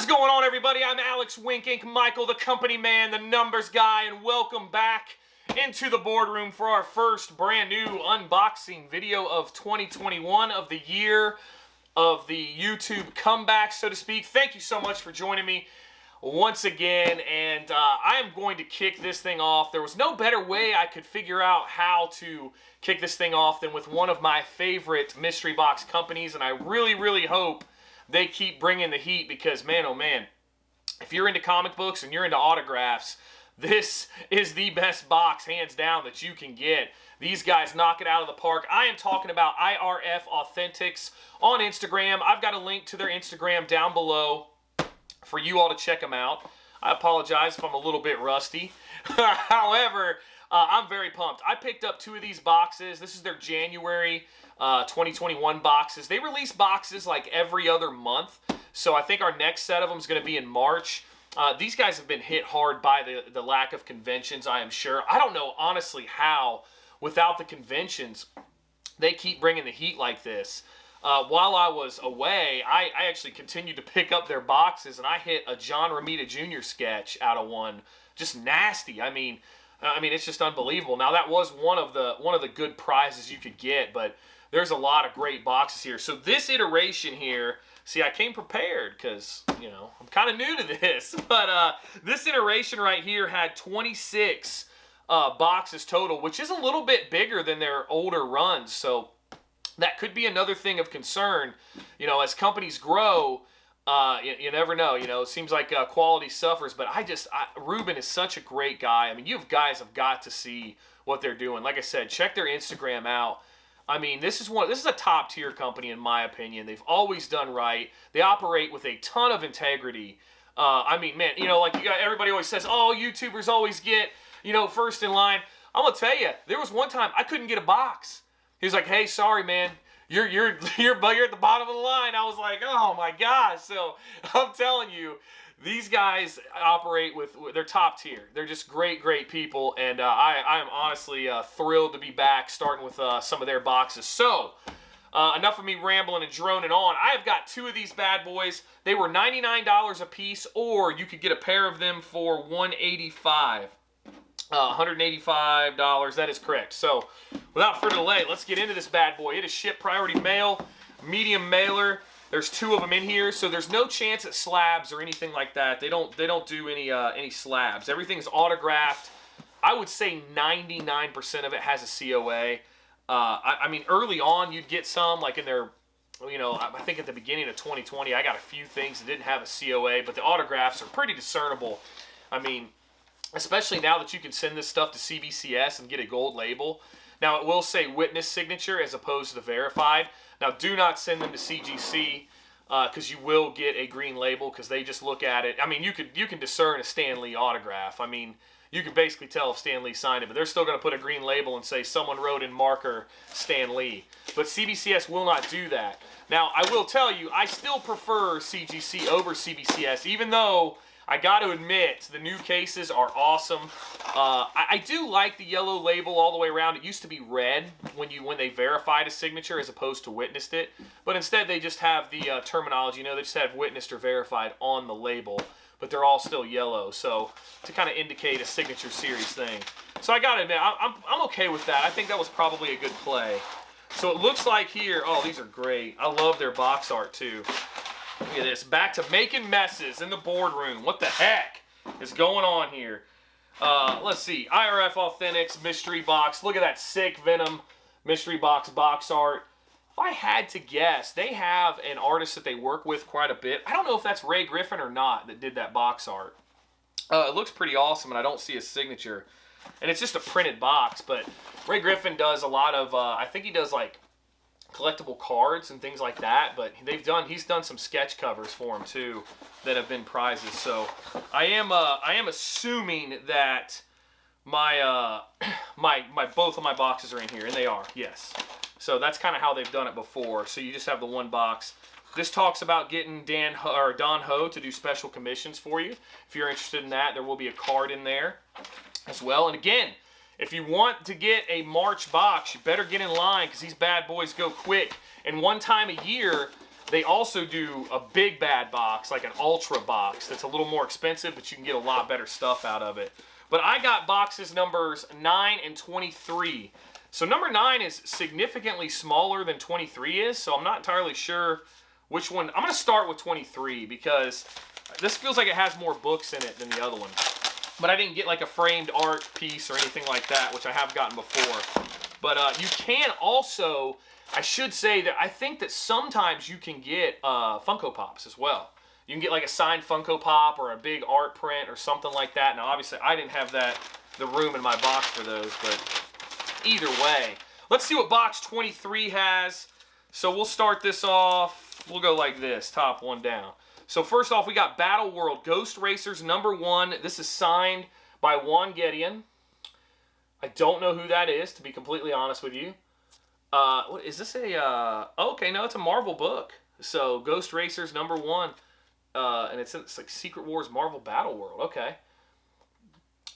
What's going on, everybody? I'm Alex Wink Inc. Michael, the company man, the numbers guy, and welcome back into the boardroom for our first brand new unboxing video of 2021 of the year of the YouTube comeback, so to speak. Thank you so much for joining me once again, and I am going to kick this thing off. There was no better way I could figure out how to kick this thing off than with one of my favorite mystery box companies, and I really hope they keep bringing the heat because, man, oh man, if you're into comic books and you're into autographs, this is the best box, hands down, that you can get. These guys knock it out of the park. I am talking about IRF Authentics on Instagram. I've got a link to their Instagram down below for you all to check them out. I apologize if I'm a little bit rusty. However, I'm very pumped. I picked up 2 of these boxes. This is their January 2021 boxes. They release boxes like every other month, so I think our next set of them is going to be in March. These guys have been hit hard by the lack of conventions, I am sure. I don't know, honestly, how, without the conventions, they keep bringing the heat like this. While I was away, I actually continued to pick up their boxes, and I hit a John Romita Jr. sketch out of one. Just nasty. I mean, it's just unbelievable. Now, that was one of the good prizes you could get, but there's a lot of great boxes here. So this iteration here, see, I came prepared because, you know, I'm kind of new to this, but this iteration right here had 26 boxes total, which is a little bit bigger than their older runs, so that could be another thing of concern. You know, as companies grow, you never know. You know, it seems like quality suffers, but Ruben is such a great guy. I mean, you guys have got to see what they're doing. Like I said, check their Instagram out. I mean, this is a top tier company in my opinion. They've always done right. They operate with a ton of integrity. I mean, man, you know, like everybody always says, oh, YouTubers always get, you know, first in line. I'm gonna tell you, there was one time I couldn't get a box. He was like, hey, sorry, man. You're at the bottom of the line. I was like, oh my gosh. So I'm telling you, these guys operate with they're top tier. They're just great people, and I am honestly thrilled to be back, starting with some of their boxes. So enough of me rambling and droning on. I've got 2 of these bad boys. They were $99 a piece, or you could get a pair of them for $185. $185, that is correct. So without further delay, let's get into this bad boy. It is shipped priority mail, medium mailer. There's 2 of them in here, so there's no chance at slabs or anything like that. They don't do any slabs. Everything's autographed. I would say 99% of it has a COA. I mean, early on you'd get some, like in their, you know, I think at the beginning of 2020, I got a few things that didn't have a COA, but the autographs are pretty discernible. I mean, especially now that you can send this stuff to CBCS and get a gold label. Now, it will say witness signature as opposed to the verified. Now, do not send them to CGC because you will get a green label because they just look at it. I mean, you can discern a Stan Lee autograph. I mean, you can basically tell if Stan Lee signed it, but they're still going to put a green label and say someone wrote in marker Stan Lee. But CBCS will not do that. Now, I will tell you, I still prefer CGC over CBCS, even though I got to admit, the new cases are awesome. I do like the yellow label all the way around. It used to be red when they verified a signature as opposed to witnessed it. But instead, they just have the terminology. You know, they just have witnessed or verified on the label. But they're all still yellow, so to kind of indicate a signature series thing. So I got to admit, I'm okay with that. I think that was probably a good play. So it looks like here, oh, these are great. I love their box art, too. Look at this. Back to making messes in the boardroom. What the heck is going on here? Let's see. IRF Authentics mystery box. Look at that sick Venom mystery box art. If I had to guess, they have an artist that they work with quite a bit. I don't know if that's Ray Griffin or not that did that box art. It looks pretty awesome, and I don't see his signature. And it's just a printed box, but Ray Griffin does a lot of, I think he does like collectible cards and things like that, but he's done some sketch covers for him too that have been prizes. So I am assuming that my both of my boxes are in here, and they are, yes. So that's kind of how they've done it before. So you just have the one box. This talks about getting Don Ho to do special commissions for you. If you're interested in that, there will be a card in there as well. And again, if you want to get a March box, you better get in line because these bad boys go quick. And one time a year, They also do a big bad box, like an ultra box, that's a little more expensive, but you can get a lot better stuff out of it. But I got boxes numbers 9 and 23. So number 9 is significantly smaller than 23 is, so I'm not entirely sure which one. I'm going to start with 23 because this feels like it has more books in it than the other one. But I didn't get like a framed art piece or anything like that, which I have gotten before. But you can also, I should say that I think that sometimes you can get Funko Pops as well. You can get like a signed Funko Pop or a big art print or something like that. Now, obviously, I didn't have the room in my box for those, but either way. Let's see what box 23 has. So we'll start this off. We'll go like this, top one down. So first off, we got Battle World Ghost Racers number 1. This is signed by Juan Gideon. I don't know who that is, to be completely honest with you. What is this okay, no, it's a Marvel book. So Ghost Racers number 1. And it's like Secret Wars Marvel Battle World. Okay.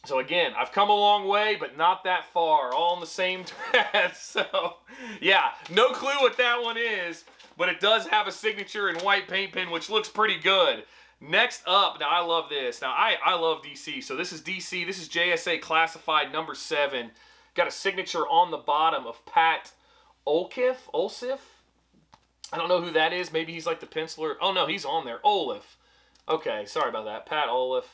So again, I've come a long way, but not that far. All in the same thread. So, yeah, no clue what that one is. But it does have a signature in white paint pen, which looks pretty good. Next up, now I love this. Now, I love DC. So this is DC. This is JSA Classified number 7. Got a signature on the bottom of Pat Olsif. I don't know who that is. Maybe he's like the penciler. Oh, no, he's on there. Olif. Okay, sorry about that. Pat Olif,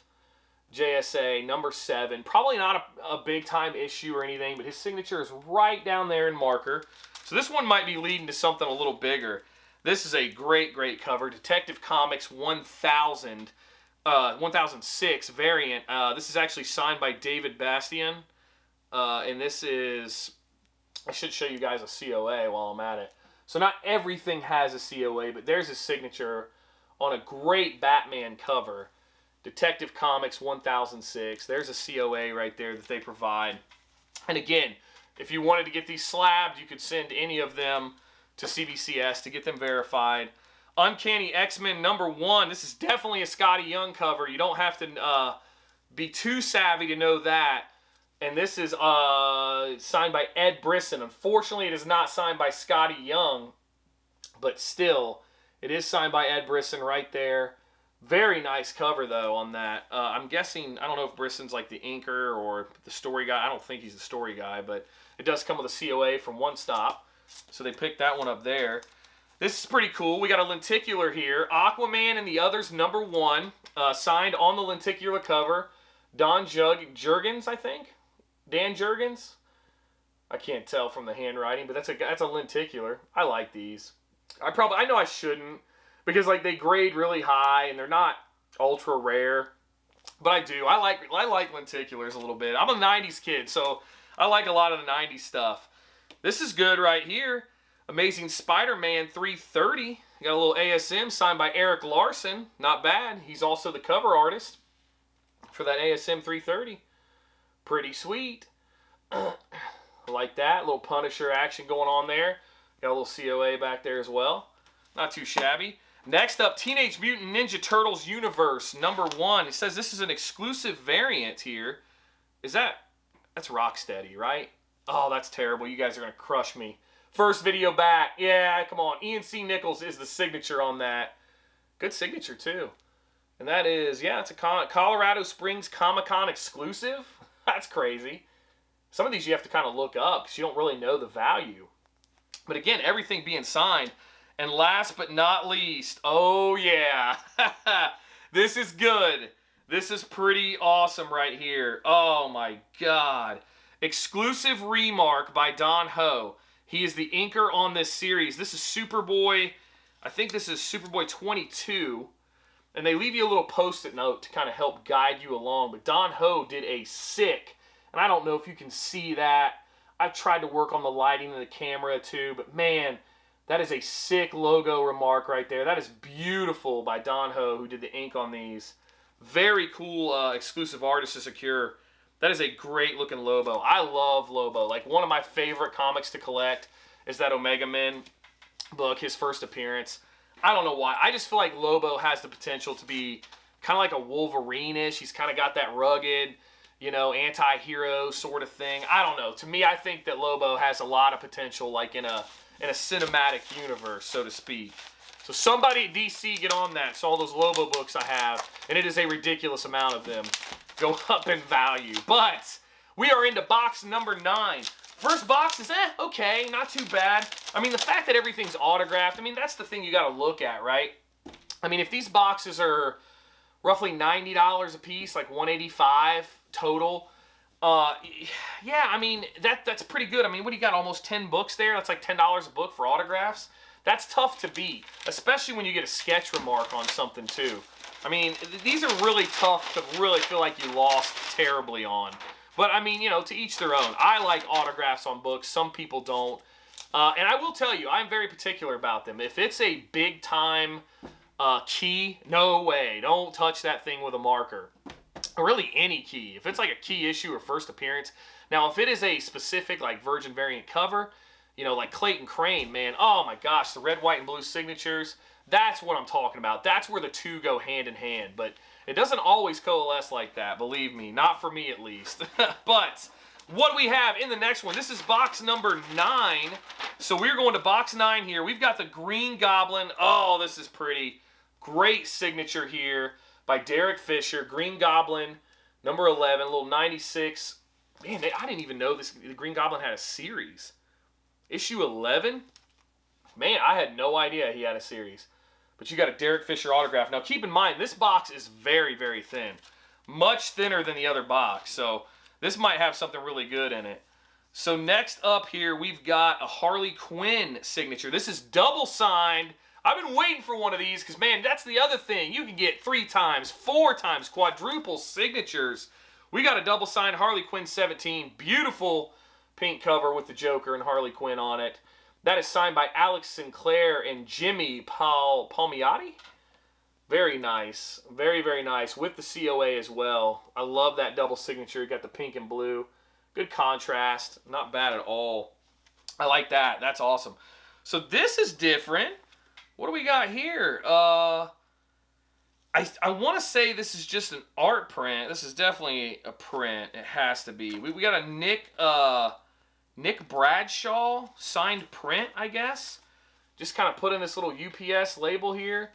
JSA number 7. Probably not a big-time issue or anything, but his signature is right down there in marker. So this one might be leading to something a little bigger. This is a great, great cover. Detective Comics 1006 variant. This is actually signed by David Bastian. And this is... I should show you guys a COA while I'm at it. So not everything has a COA, but there's his signature on a great Batman cover. Detective Comics 1006. There's a COA right there that they provide. And again, if you wanted to get these slabbed, you could send any of them to CBCS to get them verified. Uncanny X-Men number 1. This is definitely a Scotty Young cover. You don't have to be too savvy to know that. And this is signed by Ed Brisson. Unfortunately, it is not signed by Scotty Young, but still, it is signed by Ed Brisson right there. Very nice cover, though, on that. I'm guessing, I don't know if Brisson's like the inker or the story guy. I don't think he's the story guy, but it does come with a COA from One Stop. So they picked that one up there. This is pretty cool. We got a lenticular here. Aquaman and the Others, number 1. Signed on the lenticular cover. Don Jurgens, I think. Dan Jurgens? I can't tell from the handwriting, but that's a lenticular. I like these. I know I shouldn't, because like they grade really high and they're not ultra rare. But I do. I like lenticulars a little bit. I'm a 90s kid, so I like a lot of the 90s stuff. This is good right here. Amazing Spider-Man 330. Got a little ASM signed by Eric Larson. Not bad. He's also the cover artist for that ASM 330. Pretty sweet. Like that. A little Punisher action going on there. Got a little COA back there as well. Not too shabby. Next up, Teenage Mutant Ninja Turtles Universe number 1. It says this is an exclusive variant here. That's Rocksteady, right? Oh, that's terrible. You guys are going to crush me. First video back. Yeah, come on. Ian C. Nichols is the signature on that. Good signature, too. And that is, yeah, it's a Colorado Springs Comic-Con exclusive. That's crazy. Some of these you have to kind of look up because you don't really know the value. But again, everything being signed. And last but not least, oh yeah, this is good. This is pretty awesome right here. Oh my God. Exclusive remark by Don Ho. He is the inker on this series. This is Superboy. I think this is Superboy 22. And they leave you a little post-it note to kind of help guide you along. But Don Ho did a sick, and I don't know if you can see that. I've tried to work on the lighting of the camera too, but man, that is a sick logo remark right there. That is beautiful by Don Ho, who did the ink on these. Very cool exclusive artist to secure. That is a great looking Lobo. I love Lobo. Like, one of my favorite comics to collect is that Omega Men book, his first appearance. I don't know why. I just feel like Lobo has the potential to be kind of like a Wolverine-ish. He's kind of got that rugged, you know, anti-hero sort of thing. I don't know. To me, I think that Lobo has a lot of potential, like in a cinematic universe, so to speak. So somebody at DC get on that. So all those Lobo books I have, and it is a ridiculous amount of them, go up in value. But we are into box number 9. First box is, okay, not too bad. I mean, the fact that everything's autographed, I mean, that's the thing you got to look at, right? I mean, if these boxes are roughly $90 a piece, like $185 total, yeah, I mean, that's pretty good. I mean, what do you got, almost 10 books there? That's like $10 a book for autographs. That's tough to beat, especially when you get a sketch remark on something, too. I mean, these are really tough to really feel like you lost terribly on. But, I mean, you know, to each their own. I like autographs on books. Some people don't. And I will tell you, I'm very particular about them. If it's a big-time key, no way. Don't touch that thing with a marker. Or really any key. If it's like a key issue or first appearance. Now, if it is a specific, like, Virgin variant cover, you know, like Clayton Crane, man, oh my gosh, the red, white, and blue signatures, that's what I'm talking about. That's where the two go hand in hand. But it doesn't always coalesce like that, believe me. Not for me, at least. But what do we have in the next one? This is box number 9. So we're going to box 9 here. We've got the Green Goblin. Oh, this is pretty. Great signature here by Derek Fisher. Green Goblin, number 11, little 96. Man, I didn't even know the Green Goblin had a series. Issue 11? Man, I had no idea he had a series. But you got a Derek Fisher autograph. Now, keep in mind, this box is very, very thin. Much thinner than the other box. So, this might have something really good in it. So, next up here, we've got a Harley Quinn signature. This is double signed. I've been waiting for one of these because, man, that's the other thing. You can get 3 times, 4 times, quadruple signatures. We got a double signed Harley Quinn 17. Beautiful pink cover with the Joker and Harley Quinn on it. That is signed by Alex Sinclair and Jimmy Palmiotti. Very nice. Very, very nice. With the COA as well. I love that double signature. You got the pink and blue. Good contrast. Not bad at all. I like that. That's awesome. So this is different. What do we got here? I want to say this is just an art print. This is definitely a print. It has to be. We got a Nick Bradshaw signed print, I guess. Just kind of put in this little UPS label here.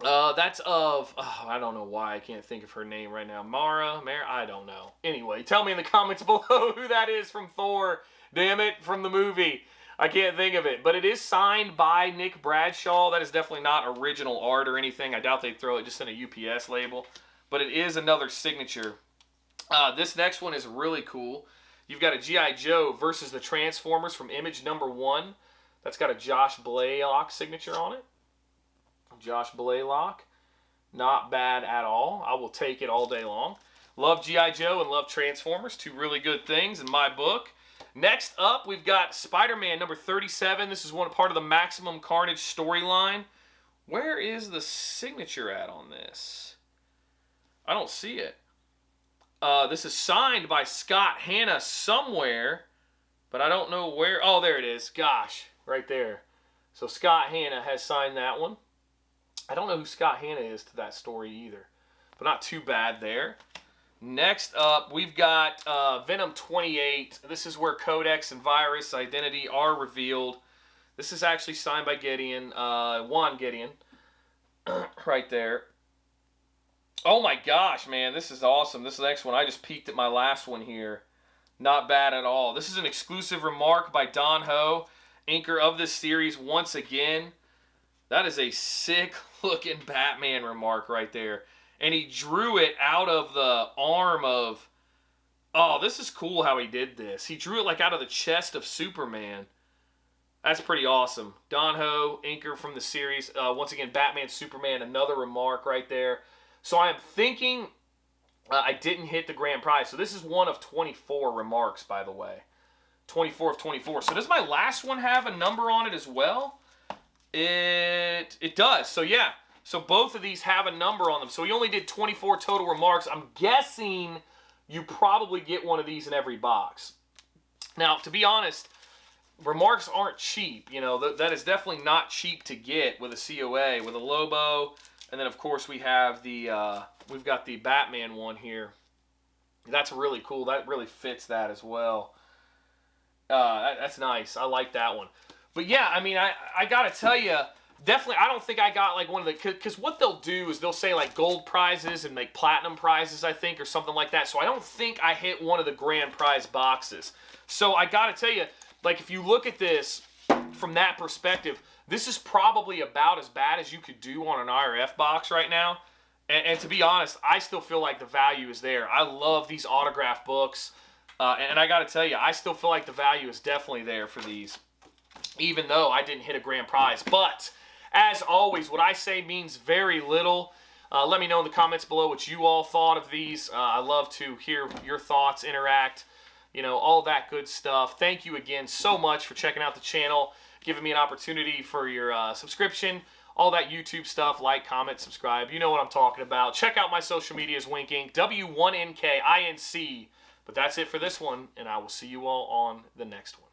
That's of, I don't know why I can't think of her name right now. Mara, I don't know. Anyway, tell me in the comments below who that is from Thor. Damn it, from the movie. I can't think of it. But it is signed by Nick Bradshaw. That is definitely not original art or anything. I doubt they'd throw it just in a UPS label. But it is another signature. This next one is really cool. You've got a G.I. Joe versus the Transformers from Image number 1. That's got a Josh Blaylock signature on it. Josh Blaylock. Not bad at all. I will take it all day long. Love G.I. Joe and love Transformers. 2 really good things in my book. Next up, we've got Spider-Man number 37. This is part of the Maximum Carnage storyline. Where is the signature at on this? I don't see it. This is signed by Scott Hanna somewhere, but I don't know where. Oh, there it is. Gosh, right there. So Scott Hanna has signed that one. I don't know who Scott Hanna is to that story either, but not too bad there. Next up, we've got Venom 28. This is where Codex and Virus identity are revealed. This is actually signed by Gideon, Juan Gideon, right there. Oh my gosh, man, this is awesome. This next one, I just peeked at my last one here. Not bad at all. This is an exclusive remark by Don Ho, anchor of this series once again. That is a sick-looking Batman remark right there. And he drew it out of the arm of... Oh, this is cool how he did this. He drew it like out of the chest of Superman. That's pretty awesome. Don Ho, anchor from the series. Once again, Batman, Superman, another remark right there. So I am thinking I didn't hit the grand prize. So this is one of 24 remarks, by the way. 24 of 24. So does my last one have a number on it as well? It does. So yeah. So both of these have a number on them. So we only did 24 total remarks. I'm guessing you probably get one of these in every box. Now, to be honest, remarks aren't cheap. You know, that is definitely not cheap to get with a COA, with a Lobo. And then, of course, we have we've got the Batman one here. That's really cool. That really fits that as well. That's nice. I like that one. But yeah, I mean, I got to tell you, definitely, I don't think I got like one of the, because what they'll do is they'll say like gold prizes and make platinum prizes, I think, or something like that. So I don't think I hit one of the grand prize boxes. So I got to tell you, like if you look at this from that perspective, this is probably about as bad as you could do on an IRF box right now. And to be honest, I still feel like the value is there. I love these autograph books. And I got to tell you, I still feel like the value is definitely there for these, even though I didn't hit a grand prize. But as always, what I say means very little. Let me know in the comments below what you all thought of these. I love to hear your thoughts, interact, you know, all that good stuff. Thank you again so much for checking out the channel, giving me an opportunity for your subscription, all that YouTube stuff, like, comment, subscribe. You know what I'm talking about. Check out my social medias, Winking, W1NKINC. But that's it for this one, and I will see you all on the next one.